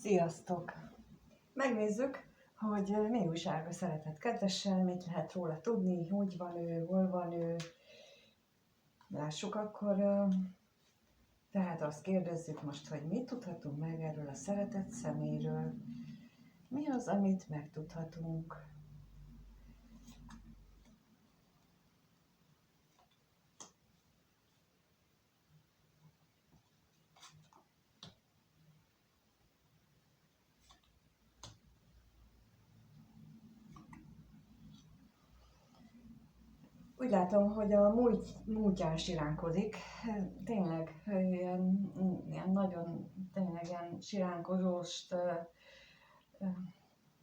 Sziasztok! Megnézzük, hogy mi újság a szeretett kedvessel, mit lehet róla tudni, hogy van ő, hol van ő. Lássuk akkor, tehát azt kérdezzük most, hogy mit tudhatunk meg erről a szeretett személyről. Mi az, amit megtudhatunk? Úgy látom, hogy a múltján siránkozik. Tényleg ilyen nagyon tényleg ilyen siránkozóst,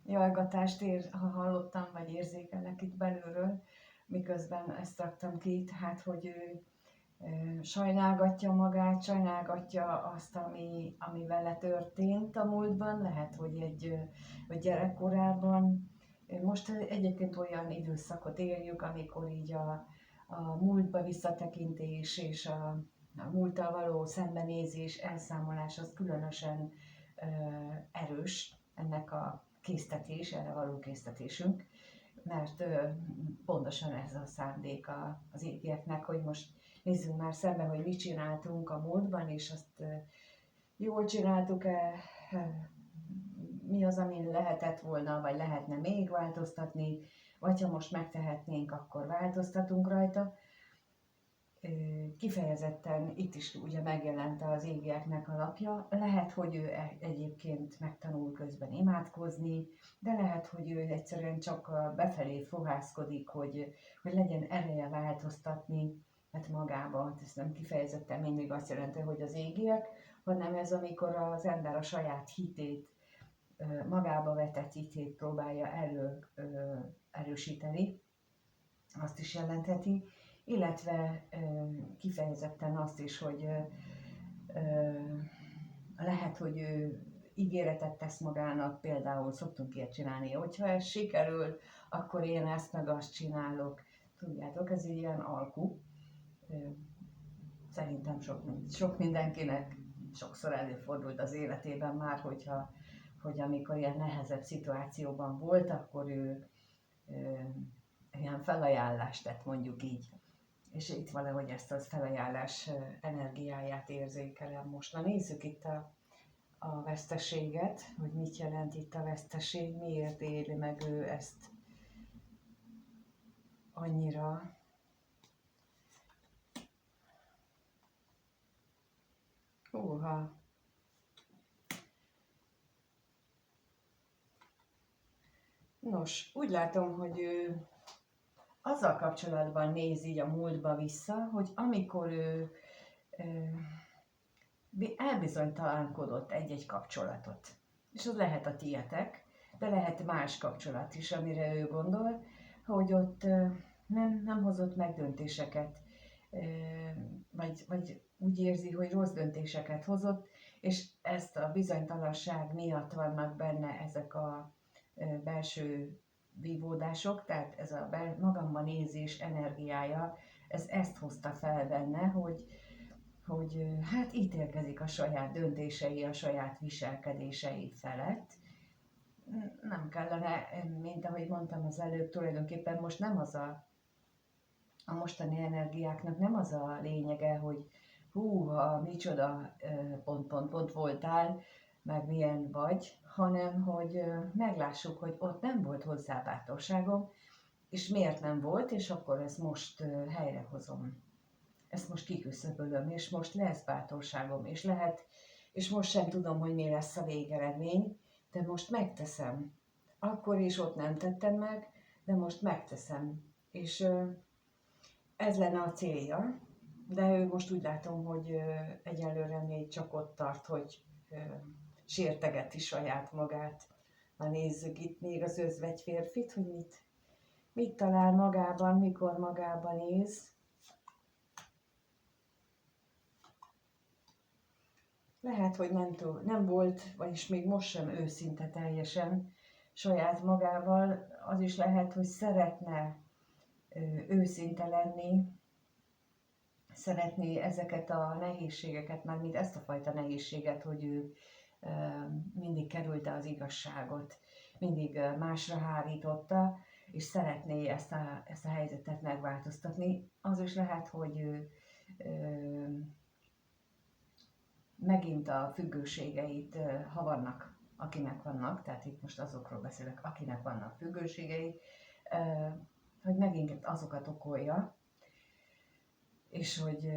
jajgatást hallottam, vagy érzékelek itt belülről, miközben ezt raktam ki, tehát, hogy ő sajnálgatja magát, sajnálgatja azt, ami vele történt a múltban, lehet, hogy gyerekkorában. Most egyébként olyan időszakot éljük, amikor így a múltba visszatekintés és a múlttal való szembenézés, elszámolás az különösen erős, ennek a késztetés, erre való késztetésünk, mert pontosan ez a szándék az égieknek, hogy most nézzünk már szembe, hogy mit csináltunk a múltban, és azt jól csináltuk-e, mi az, amin lehetett volna, vagy lehetne még változtatni, vagy ha most megtehetnénk, akkor változtatunk rajta. Kifejezetten itt is ugye megjelent az égieknek a lapja. Lehet, hogy ő egyébként megtanul közben imádkozni, de lehet, hogy ő egyszerűen csak befelé fohászkodik, hogy legyen ereje változtatni, hát magában. Ez nem kifejezetten mindig azt jelenti, hogy az égiek, hanem ez, amikor az ember a saját hitét, magába vetett hitét próbálja erősíteni, azt is jelentheti, illetve kifejezetten azt is, hogy lehet, hogy ő ígéretet tesz magának, például szoktunk ilyet csinálni, hogyha ez sikerül, akkor én ezt meg azt csinálok. Tudjátok, ez egy ilyen alku. Szerintem sok mindenkinek sokszor előfordult az életében már, hogy amikor ilyen nehezebb szituációban volt, akkor ő ilyen felajánlást tett, mondjuk így. És itt valahogy ezt a felajánlás energiáját érzékelem most. Na nézzük itt a veszteséget, hogy mit jelent itt a veszteség, miért éli meg ő ezt annyira. Húha! Nos, úgy látom, hogy ő azzal kapcsolatban néz így a múltba vissza, hogy amikor ő elbizonytalankodott egy-egy kapcsolatot, és az lehet a tietek, de lehet más kapcsolat is, amire ő gondol, hogy ott nem hozott meg döntéseket, vagy úgy érzi, hogy rossz döntéseket hozott, és ezt a bizonytalanság miatt vannak benne ezek a belső vívódások, tehát ez a magamban nézés energiája, ez ezt hozta fel benne, hogy hát ítélkezik a saját döntései, a saját viselkedései felett. Nem kellene, mint ahogy mondtam az előbb, tulajdonképpen most nem az a mostani energiáknak nem az a lényege, hogy húha, micsoda pont voltál, meg milyen vagy, hanem hogy meglássuk, hogy ott nem volt hozzá bátorságom, és miért nem volt, és akkor ezt most helyrehozom. Ezt most kiküszöbölöm, és most lesz bátorságom, és lehet, és most sem tudom, hogy mi lesz a végeredmény, de most megteszem. Akkor is ott nem tettem meg, de most megteszem. És ez lenne a célja, de ő most úgy látom, hogy egyelőre még csak ott tart, hogy sértegeti saját magát. Na nézzük itt még az özvegy férfit, hogy mit talál magában, mikor magában néz. Lehet, hogy nem volt, vagyis még most sem őszinte teljesen saját magával. Az is lehet, hogy szeretne őszinte lenni, szeretné ezeket a nehézségeket, mármint ezt a fajta nehézséget, hogy ő mindig kerülte az igazságot, mindig másra hárította, és szeretné ezt a helyzetet megváltoztatni. Az is lehet, hogy megint a függőségeit, ha vannak, akinek vannak, tehát itt most azokról beszélek, akinek vannak függőségei, hogy megint azokat okolja, és hogy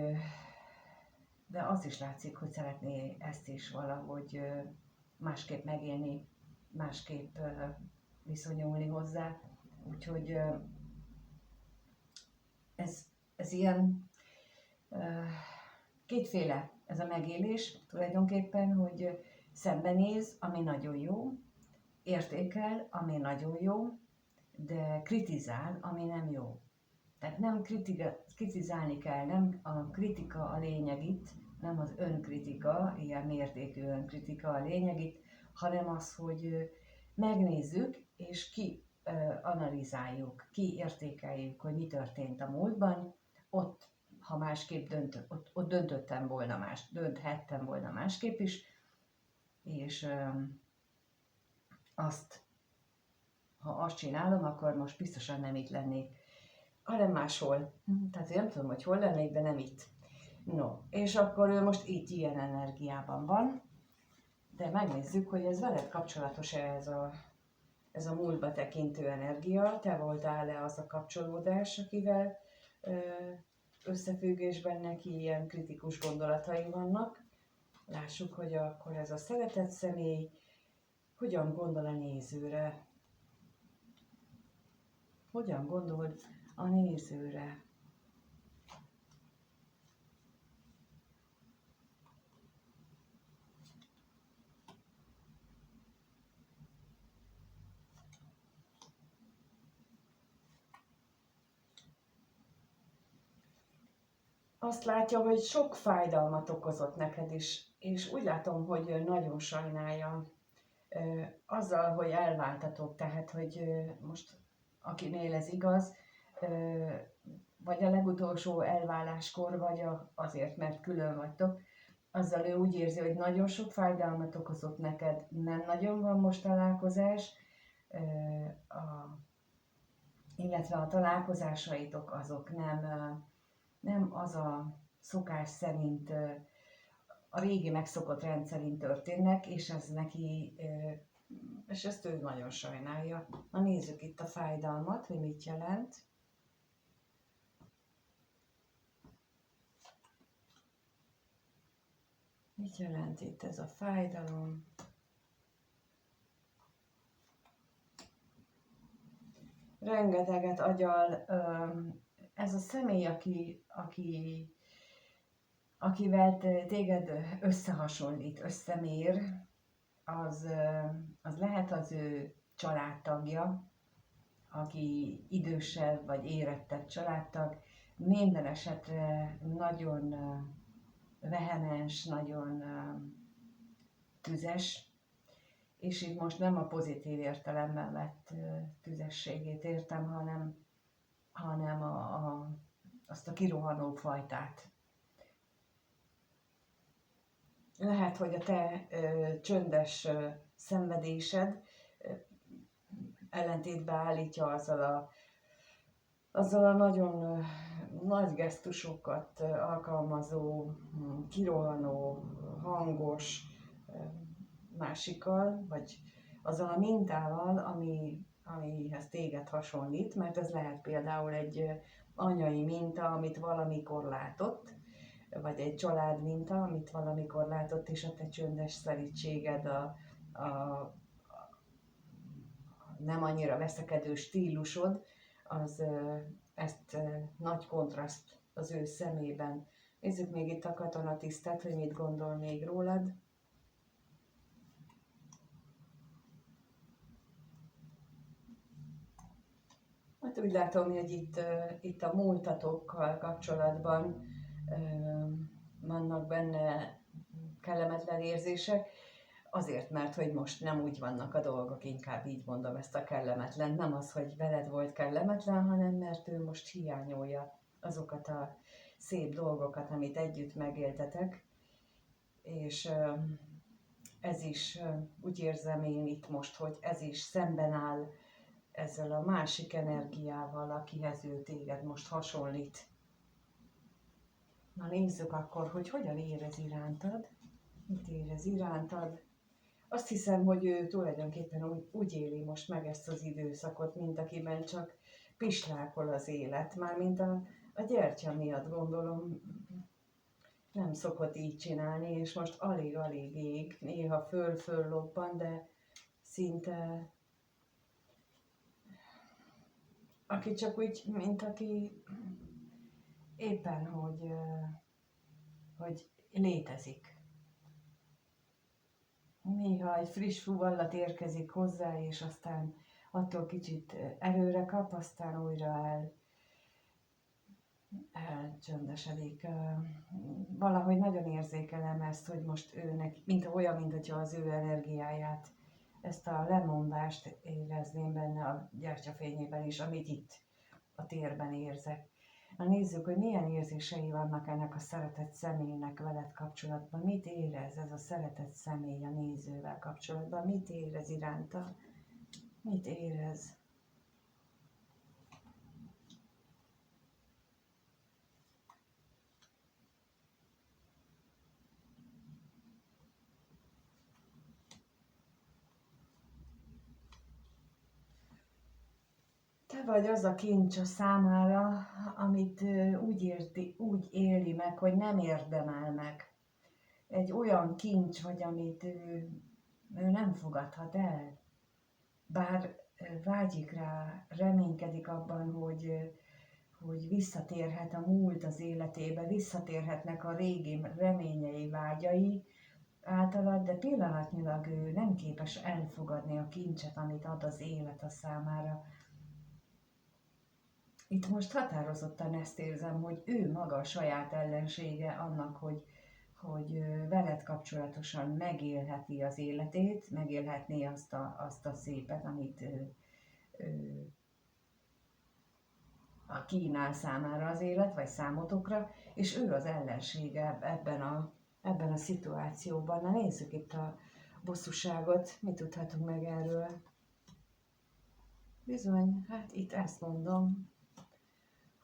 de az is látszik, hogy szeretné ezt is valahogy másképp megélni, másképp viszonyulni hozzá. Úgyhogy ez ilyen kétféle ez a megélés tulajdonképpen, hogy szembenéz, ami nagyon jó, értékel, ami nagyon jó, de kritizál, ami nem jó. Tehát nem kritizálni kell, nem a kritika a lényeg itt, nem az önkritika, ilyen mértékű önkritika a lényeg itt, hanem az, hogy megnézzük és kianalizáljuk, kiértékeljük, hogy mi történt a múltban, ott, ha másképp ott döntöttem volna dönthettem volna másképp is, és ha azt csinálom, akkor most biztosan nem itt lennék, hanem máshol. Tehát én nem tudom, hogy hol lennék, de nem itt. No, és akkor ő most itt ilyen energiában van, de megnézzük, hogy ez veled kapcsolatos-e ez a múltba tekintő energia, te voltál-e az a kapcsolódás, akivel összefüggésben neki ilyen kritikus gondolatai vannak. Lássuk, hogy akkor ez a szeretett személy hogyan gondol a nézőre. Hogyan gondol a nézőre? Azt látja, hogy sok fájdalmat okozott neked is, és úgy látom, hogy nagyon sajnálja azzal, hogy elváltatok, tehát, hogy most akinél ez igaz, vagy a legutolsó elváláskor, vagy azért, mert külön vagytok, azzal ő úgy érzi, hogy nagyon sok fájdalmat okozott neked, nem nagyon van most találkozás, illetve a találkozásaitok azok nem az a szokás szerint, a régi megszokott rendszerint történnek, és ez neki, és ezt ő nagyon sajnálja. Na nézzük itt a fájdalmat, hogy mit jelent. Mit jelent itt ez a fájdalom? Rengeteget agyal. Ez a személy, akivel téged összehasonlít, összemér, az lehet az ő családtagja, aki idősebb vagy érettebb családtag, minden esetre nagyon vehemens, nagyon tüzes, és itt most nem a pozitív értelemben vett tüzességét értem, hanem azt a kirohanó fajtát. Lehet, hogy a te csöndes szenvedésed ellentétbe állítja azzal a nagyon nagy gesztusokat alkalmazó, kirohanó, hangos másikkal, vagy azzal a mintával, amihez téged hasonlít, mert ez lehet például egy anyai minta, amit valamikor látott, vagy egy család minta, amit valamikor látott, és a te csöndes szelídséged, a nem annyira veszekedő stílusod, ezt nagy kontraszt az ő szemében. Nézzük még itt a katonatisztet, hogy mit gondol még rólad. Hát úgy látom, hogy itt a múltatokkal kapcsolatban vannak benne kellemetlen érzések, azért, mert hogy most nem úgy vannak a dolgok, inkább így mondom ezt a kellemetlen. Nem az, hogy veled volt kellemetlen, hanem mert ő most hiányolja azokat a szép dolgokat, amit együtt megéltetek, és ez is, úgy érzem én itt most, hogy ez is szemben áll ezzel a másik energiával, akihez ő téged most hasonlít. Na nézzük akkor, hogy hogyan érez irántad. Mit érez irántad? Azt hiszem, hogy ő tulajdonképpen úgy éli most meg ezt az időszakot, mint akiben csak pislákol az élet. Mármint a gyertya miatt gondolom, nem szokott így csinálni, és most alig-alig ég, néha föl lobban, de szinte, aki csak úgy, mint aki éppen, hogy létezik. Néha egy friss fuvallat érkezik hozzá, és aztán attól kicsit erőre kap, aztán újra elcsöndesedik. Valahogy nagyon érzékelem ezt, hogy most őnek, mintha az ő energiáját, ezt a lemondást érezném benne a gyertyafényében is, amit itt a térben érzek. Na nézzük, hogy milyen érzései vannak ennek a szeretett személynek veled kapcsolatban. Mit érez ez a szeretett személy a nézővel kapcsolatban? Mit érez iránta? Mit érez? Te vagy az a kincs a számára, amit úgy éli meg, hogy nem érdemel meg. Egy olyan kincs vagy, amit ő nem fogadhat el. Bár vágyik rá, reménykedik abban, hogy visszatérhet a múlt az életébe, visszatérhetnek a régi reményei, vágyai általad, de pillanatnyilag ő nem képes elfogadni a kincset, amit ad az élet a számára. Itt most határozottan ezt érzem, hogy ő maga a saját ellensége annak, hogy veled kapcsolatosan megélheti az életét, megélhetné azt a szépet, amit kínál számára az élet, vagy számotokra, és ő az ellensége ebben a szituációban. Na nézzük itt a bosszúságot, mit tudhatunk meg erről. Bizony, hát itt ezt mondom,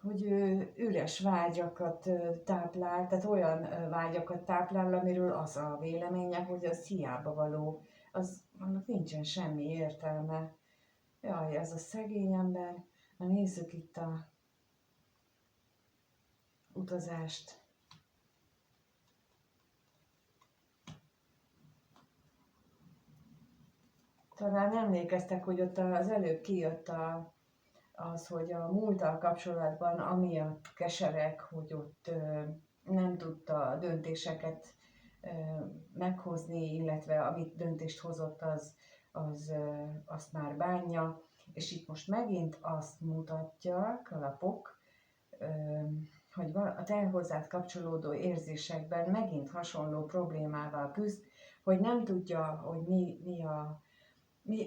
hogy ő üres vágyakat táplál, tehát olyan vágyakat táplál, amiről az a véleménye, hogy az hiába való, annak nincsen semmi értelme. Jaj, ez a szegény ember. Na nézzük itt a utazást. Talán emlékeztek, hogy ott az előbb kijött az, hogy a múlttal kapcsolatban amiatt kesereg, hogy ott nem tudta döntéseket meghozni, illetve amit döntést hozott, azt már bánja. És itt most megint azt mutatják a lapok, hogy a te hozzád kapcsolódó érzésekben megint hasonló problémával küzd, hogy nem tudja, hogy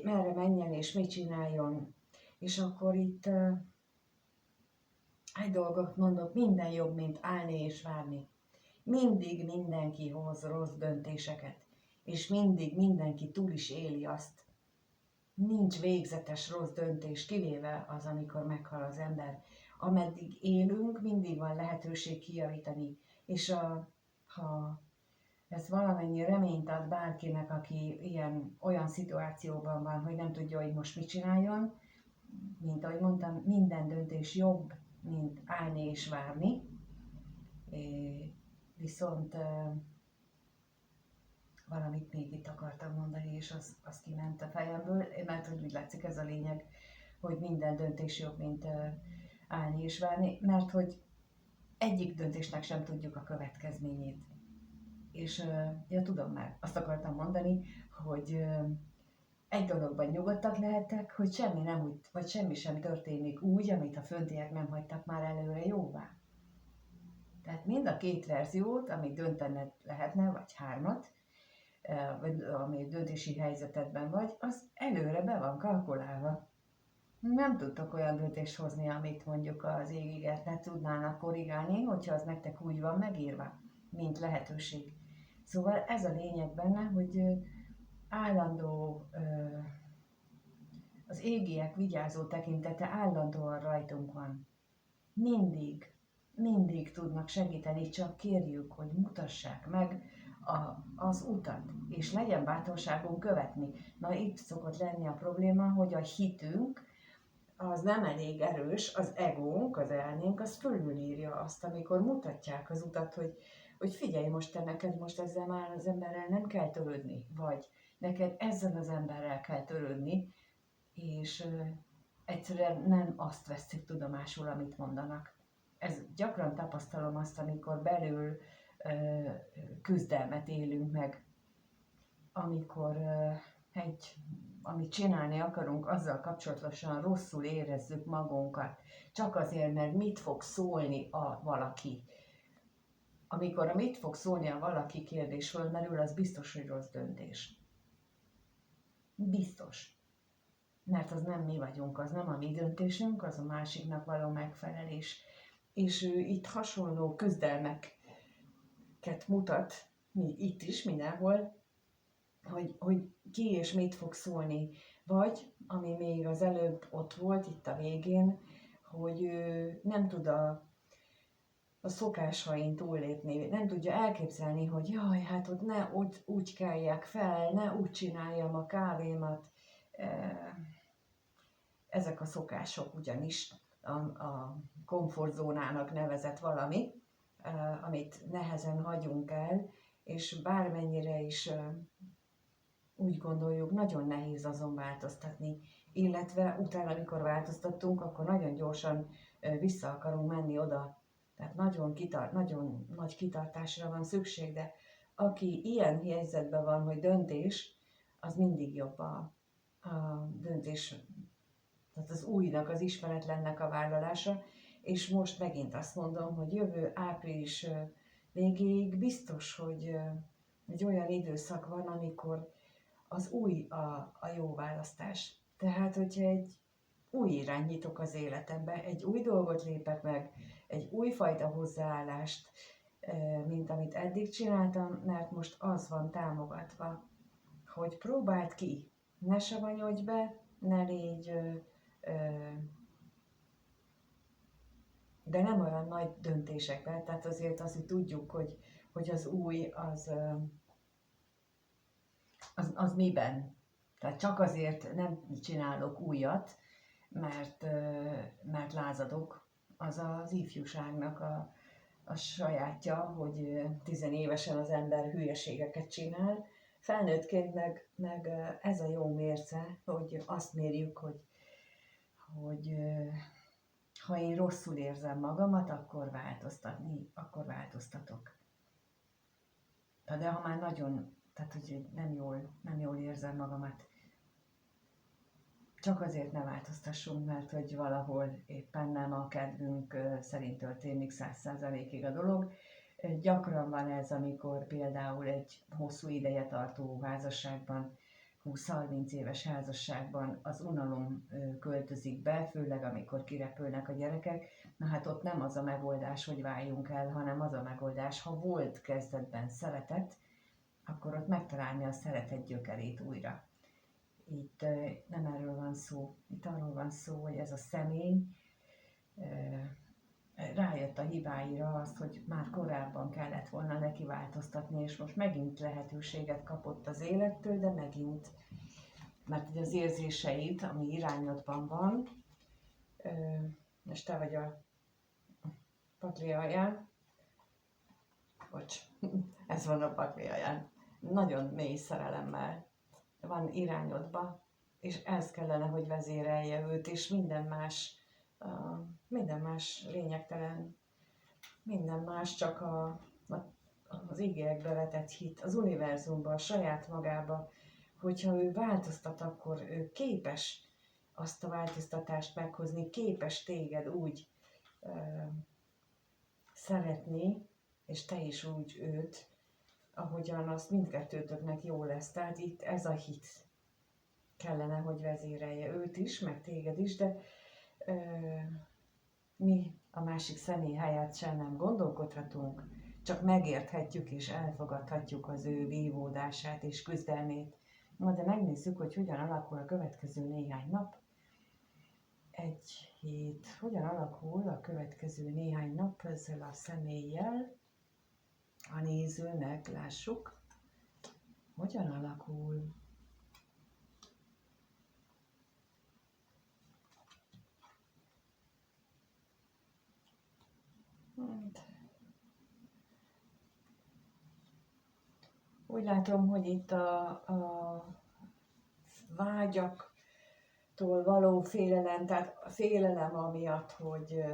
merre menjen és mit csináljon. És akkor itt egy dolgot mondok, minden jobb, mint állni és várni. Mindig mindenki hoz rossz döntéseket, és mindig mindenki túl is éli azt. Nincs végzetes rossz döntés, kivéve az, amikor meghal az ember. Ameddig élünk, mindig van lehetőség kijavítani, és ha ez valamennyi reményt ad bárkinek, aki olyan szituációban van, hogy nem tudja, hogy most mit csináljon, mint ahogy mondtam, minden döntés jobb, mint állni és várni. Viszont valamit még itt akartam mondani, és az kiment a fejemből, mert hogy úgy látszik ez a lényeg, hogy minden döntés jobb, mint állni és várni, mert hogy egyik döntésnek sem tudjuk a következményét. És ja, tudom már, azt akartam mondani, hogy egy dologban nyugodtak lehettek, hogy semmi nem úgy, vagy semmi sem történik úgy, amit a föntiek nem hagytak már előre jóvá. Tehát mind a két verziót, amit döntened lehetne, vagy hármat, vagy ami döntési helyzetedben vagy, az előre be van kalkulálva. Nem tudtok olyan döntést hozni, amit mondjuk az égíget ne tudnának korrigálni, hogyha az nektek úgy van megírva, mint lehetőség. Szóval ez a lényeg benne, állandó, az égiek vigyázó tekintete állandóan rajtunk van. Mindig tudnak segíteni, csak kérjük, hogy mutassák meg az utat, és legyen bátorságunk követni. Na itt szokott lenni a probléma, hogy a hitünk az nem elég erős, az egónk, az elménk, az fölülírja azt, amikor mutatják az utat, hogy figyelj most, te neked most ezzel már az emberrel nem kell törődni, vagy neked ezzel az emberrel kell törődni, és egyszerűen nem azt veszik tudomásul, amit mondanak. Ez gyakran tapasztalom azt, amikor belül küzdelmet élünk meg, amikor amit csinálni akarunk, azzal kapcsolatosan rosszul érezzük magunkat, csak azért, mert mit fog szólni a valaki. Amikor a mit fog szólni a valaki kérdés fölmerül, az biztos, hogy rossz döntés. Biztos. Mert az nem mi vagyunk, az nem a mi döntésünk, az a másiknak való megfelelés. És ő itt hasonló küzdelmeket mutat, itt is, mindenhol, hogy ki és mit fog szólni. Vagy, ami még az előbb ott volt, itt a végén, hogy ő nem tud a szokásain túllépni, nem tudja elképzelni, hogy jaj, hát ott ne úgy keljek fel, ne úgy csináljam a kávémat. Ezek a szokások ugyanis a komfortzónának nevezett valami, amit nehezen hagyunk el, és bármennyire is úgy gondoljuk, nagyon nehéz azon változtatni, illetve utána, amikor változtattunk, akkor nagyon gyorsan vissza akarunk menni oda. Tehát nagyon nagy kitartásra van szükség, de aki ilyen helyzetben van, hogy döntés, az mindig jobb a döntés, tehát az újnak, az ismeretlennek a vállalása, és most megint azt mondom, hogy jövő április végéig biztos, hogy egy olyan időszak van, amikor az új a jó választás. Tehát, hogyha egy új irányt nyitok az életembe, egy új dolgot lépek meg, egy újfajta hozzáállást, mint amit eddig csináltam, mert most az van támogatva, hogy próbáld ki, ne savanyodj be, ne légy, de nem olyan nagy döntésekben, tehát azért azt, hogy tudjuk, hogy az új, az miben. Tehát csak azért nem csinálok újat, mert lázadok. Az az ifjúságnak a sajátja, hogy 10 évesen az ember hülyeségeket csinál. Felnőttként meg ez a jó mérce, hogy azt mérjük, hogy ha én rosszul érzem magamat, akkor változtatok. De ha már nagyon, tehát hogy nem jól érzem magamat, csak azért ne változtassunk, mert hogy valahol éppen nem a kedvünk szerint történik 100%-ig a dolog. Gyakran van ez, amikor például egy hosszú ideje tartó házasságban, 20-30 éves házasságban az unalom költözik be, főleg amikor kirepülnek a gyerekek. Na hát ott nem az a megoldás, hogy váljunk el, hanem az a megoldás, ha volt kezdetben szeretet, akkor ott megtalálni a szeretet gyökerét újra. Itt nem erről van szó, itt arról van szó, hogy ez a személy rájött a hibáira, azt, hogy már korábban kellett volna neki változtatni, és most megint lehetőséget kapott az élettől, de megint, mert ugye az érzéseid, ami irányodban van, és te vagy a pakli alján, ez van a pakli alján, nagyon mély szerelemmel van irányodba, és ez kellene, hogy vezérelje őt, és minden más lényegtelen, minden más csak az igékbe vetett hit, az univerzumba, a saját magába, hogyha ő változtat, akkor ő képes azt a változtatást meghozni, képes téged úgy szeretni, és te is úgy őt, ahogyan azt mindkettőtöknek jó lesz. Tehát itt ez a hit kellene, hogy vezérelje őt is, meg téged is, de mi a másik személy helyett sem nem gondolkodhatunk, csak megérthetjük és elfogadhatjuk az ő vívódását és küzdelmét, Na de megnézzük, hogy hogyan alakul a következő néhány nap. Egy hét. Hogyan alakul a következő néhány nap ezzel a személlyel? A nézőnek lássuk, hogyan alakul. Úgy látom, hogy itt a vágyaktól való félelem, tehát a félelem amiatt, hogy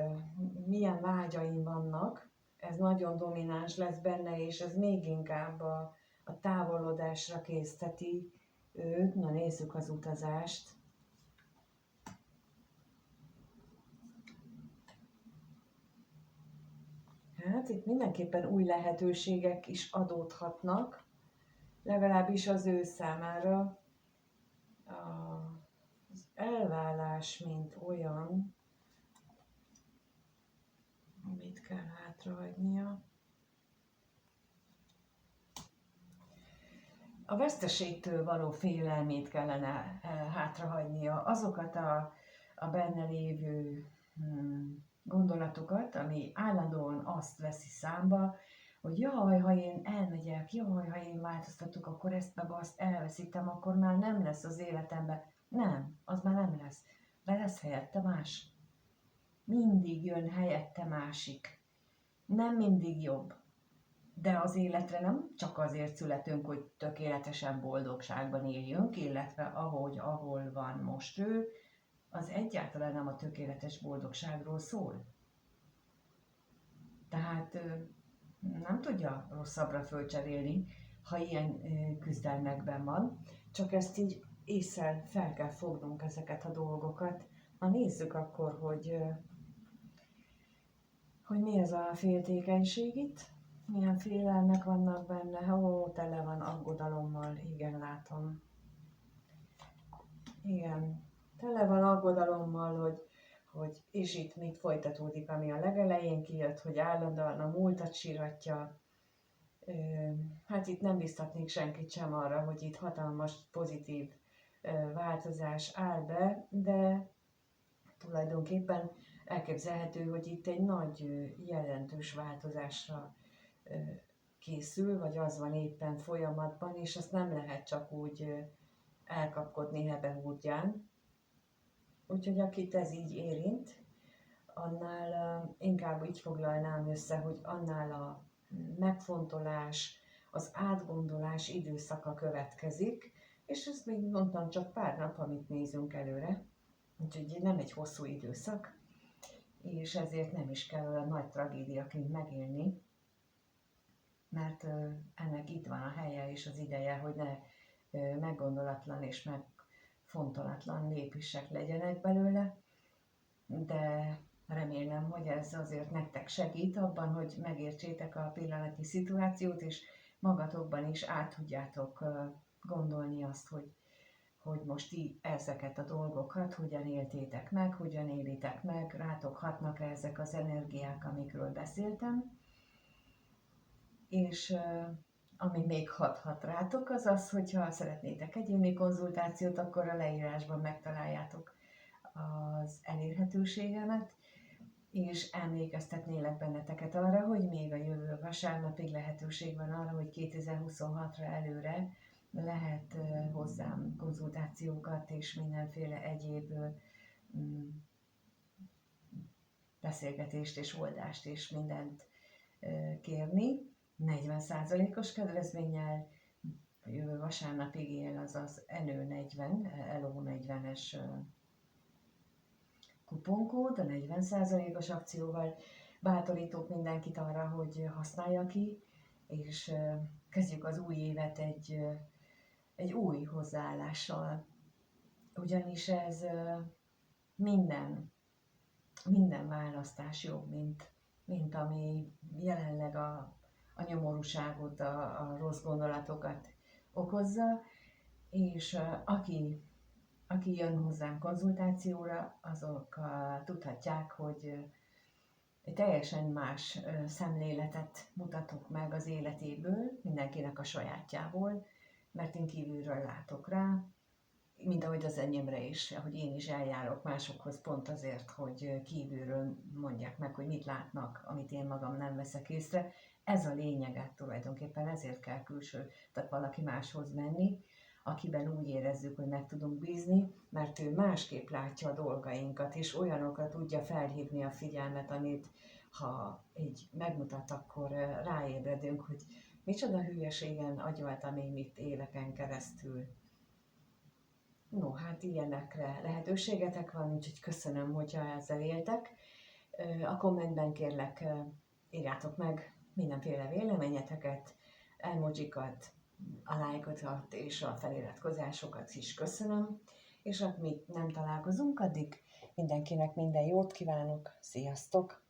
milyen vágyaim vannak, ez nagyon domináns lesz benne, és ez még inkább a távolodásra készteti őt. Na nézzük az utazást. Hát itt mindenképpen új lehetőségek is adódhatnak, legalábbis az ő számára. Az elvállás, mint olyan, amit kell hátrahagynia. A veszteségtől való félelmét kellene hátrahagynia, azokat a benne lévő gondolatokat, ami állandóan azt veszi számba, hogy jaj, ha én elmegyek, jaj, ha én változtatok, akkor ezt meg azt elveszítem, akkor már nem lesz az életemben. Nem, az már nem lesz. De lesz helyette más. Mindig jön helyette másik. Nem mindig jobb. De az életre nem csak azért születünk, hogy tökéletesen boldogságban éljünk, illetve ahol van most ő, az egyáltalán nem a tökéletes boldogságról szól. Tehát nem tudja rosszabbra fölcserélni, ha ilyen küzdelmekben van, csak ezt így ésszel fel kell fognunk ezeket a dolgokat. Na nézzük akkor, hogy mi ez a féltékenység itt, milyen félelmek vannak benne. Ó, tele van aggodalommal, igen, látom. Igen, tele van aggodalommal, hogy és itt mit folytatódik, ami a legelején kijött, hogy állandóan a múltat síratja. Hát itt nem biztatnék senkit sem arra, hogy itt hatalmas pozitív változás áll be, de tulajdonképpen elképzelhető, hogy itt egy nagy jelentős változásra készül, vagy az van éppen folyamatban, és azt nem lehet csak úgy elkapkodni hebehúrgyán. Úgyhogy akit ez így érint, annál inkább így foglalnám össze, hogy annál a megfontolás, az átgondolás időszaka következik, és ezt még mondtam csak pár nap, amit nézünk előre. Úgyhogy nem egy hosszú időszak, és ezért nem is kell olyan nagy tragédiaként megélni, mert ennek itt van a helye és az ideje, hogy ne meggondolatlan és megfontolatlan lépések legyenek belőle, de remélem, hogy ez azért nektek segít abban, hogy megértsétek a pillanatnyi szituációt, és magatokban is át tudjátok gondolni azt, hogy most ti ezeket a dolgokat hogyan éltétek meg, hogyan élitek meg, rátok hatnak ezek az energiák, amikről beszéltem. És ami még hathat rátok, az az, hogyha szeretnétek egyéni konzultációt, akkor a leírásban megtaláljátok az elérhetőségemet, és emlékeztetnélek benneteket arra, hogy még a jövő vasárnapig lehetőség van arra, hogy 2026-ra előre lehet hozzám konzultációkat és mindenféle egyéb beszélgetést és oldást és mindent kérni. 40%-os kedvezménnyel a jövő vasárnapig él, azaz ELO40-es kuponkód, a 40%-os akcióval bátorítok mindenkit arra, hogy használja ki, és kezdjük az új évet egy új hozzáállással. Ugyanis ez minden választás jobb, mint ami jelenleg a nyomorúságot, a rossz gondolatokat okozza, és aki jön hozzám konzultációra, azok tudhatják, hogy egy teljesen más szemléletet mutatok meg az életéből, mindenkinek a sajátjából, mert én kívülről látok rá, mint ahogy az enyémre is, ahogy én is eljárok másokhoz pont azért, hogy kívülről mondják meg, hogy mit látnak, amit én magam nem veszek észre. Ez a lényeget tulajdonképpen, ezért kell külső, tehát valaki máshoz menni, akiben úgy érezzük, hogy meg tudunk bízni, mert ő másképp látja a dolgainkat, és olyanokra tudja felhívni a figyelmet, amit ha így megmutat, akkor ráébredünk, hogy micsoda hülyeségen agyaltam én itt éveken keresztül. No, hát ilyenekre lehetőségetek van, úgyhogy köszönöm, hogyha ezzel éltek. A kommentben kérlek, írjátok meg mindenféle véleményeteket, emojikat, a lájkokat és a feliratkozásokat is köszönöm. És amíg nem találkozunk, addig mindenkinek minden jót kívánok. Sziasztok!